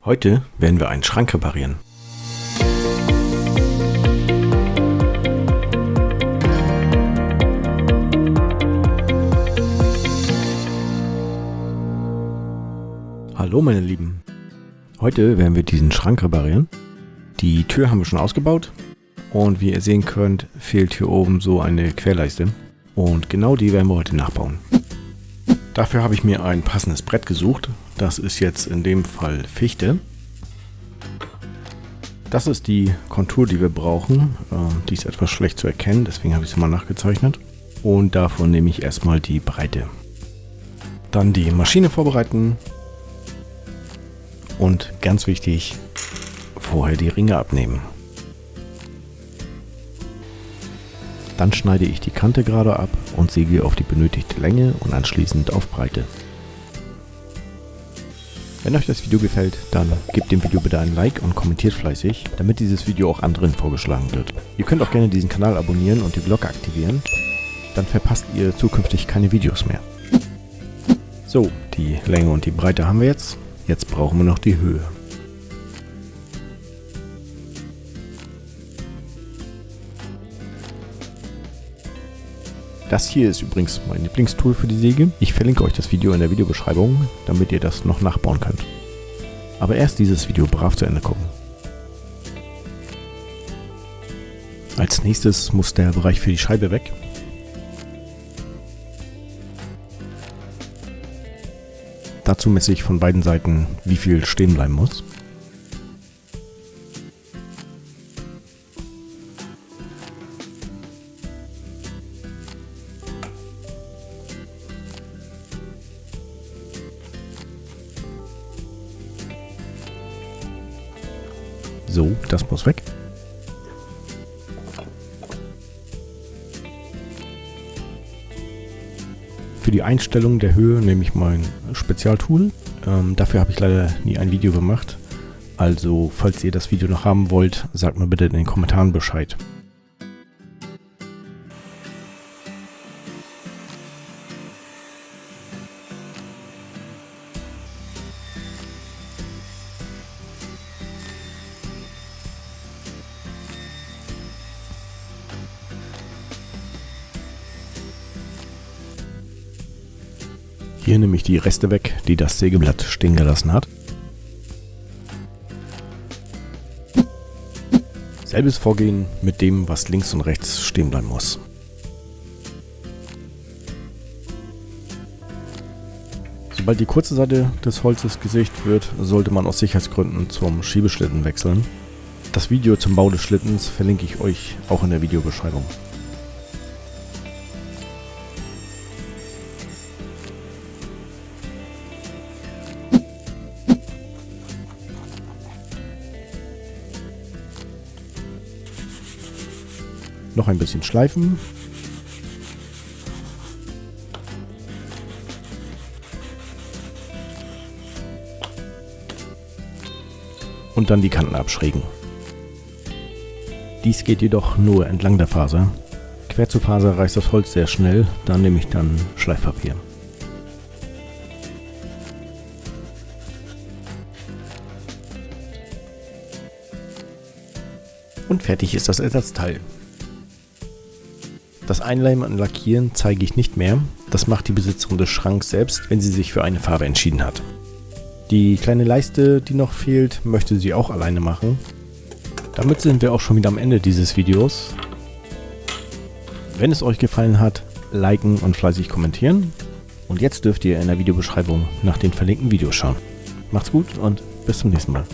Heute werden wir einen Schrank reparieren. Hallo meine Lieben, heute werden wir diesen Schrank reparieren. Die Tür haben wir schon ausgebaut und wie ihr sehen könnt, fehlt hier oben so eine Querleiste und genau die werden wir heute nachbauen. Dafür habe ich mir ein passendes Brett gesucht. Das ist jetzt in dem Fall Fichte. Das ist die Kontur, die wir brauchen. Die ist etwas schlecht zu erkennen, deswegen habe ich sie mal nachgezeichnet. Und davon nehme ich erstmal die Breite. Dann die Maschine vorbereiten. Und ganz wichtig, vorher die Ringe abnehmen. Dann schneide ich die Kante gerade ab und säge auf die benötigte Länge und anschließend auf Breite. Wenn euch das Video gefällt, dann gebt dem Video bitte ein Like und kommentiert fleißig, damit dieses Video auch anderen vorgeschlagen wird. Ihr könnt auch gerne diesen Kanal abonnieren und die Glocke aktivieren, dann verpasst ihr zukünftig keine Videos mehr. So, die Länge und die Breite haben wir jetzt. Jetzt brauchen wir noch die Höhe. Das hier ist übrigens mein Lieblingstool für die Säge. Ich verlinke euch das Video in der Videobeschreibung, damit ihr das noch nachbauen könnt. Aber erst dieses Video brav zu Ende gucken. Als nächstes muss der Bereich für die Scheibe weg. Dazu messe ich von beiden Seiten, wie viel stehen bleiben muss. So, das muss weg. Für die Einstellung der Höhe nehme ich mein Spezialtool. Dafür habe ich leider nie ein Video gemacht. Also, falls ihr das Video noch haben wollt, sagt mir bitte in den Kommentaren Bescheid. Hier nehme ich die Reste weg, die das Sägeblatt stehen gelassen hat. Selbes Vorgehen mit dem, was links und rechts stehen bleiben muss. Sobald die kurze Seite des Holzes gesägt wird, sollte man aus Sicherheitsgründen zum Schiebeschlitten wechseln. Das Video zum Bau des Schlittens verlinke ich euch auch in der Videobeschreibung. Noch ein bisschen schleifen. Und dann die Kanten abschrägen. Dies geht jedoch nur entlang der Faser. Quer zur Faser reißt das Holz sehr schnell, da nehme ich dann Schleifpapier. Und fertig ist das Ersatzteil. Das Einleimen und Lackieren zeige ich nicht mehr, das macht die Besitzerin des Schranks selbst, wenn sie sich für eine Farbe entschieden hat. Die kleine Leiste, die noch fehlt, möchte sie auch alleine machen. Damit sind wir auch schon wieder am Ende dieses Videos. Wenn es euch gefallen hat, liken und fleißig kommentieren. Und jetzt dürft ihr in der Videobeschreibung nach den verlinkten Videos schauen. Macht's gut und bis zum nächsten Mal.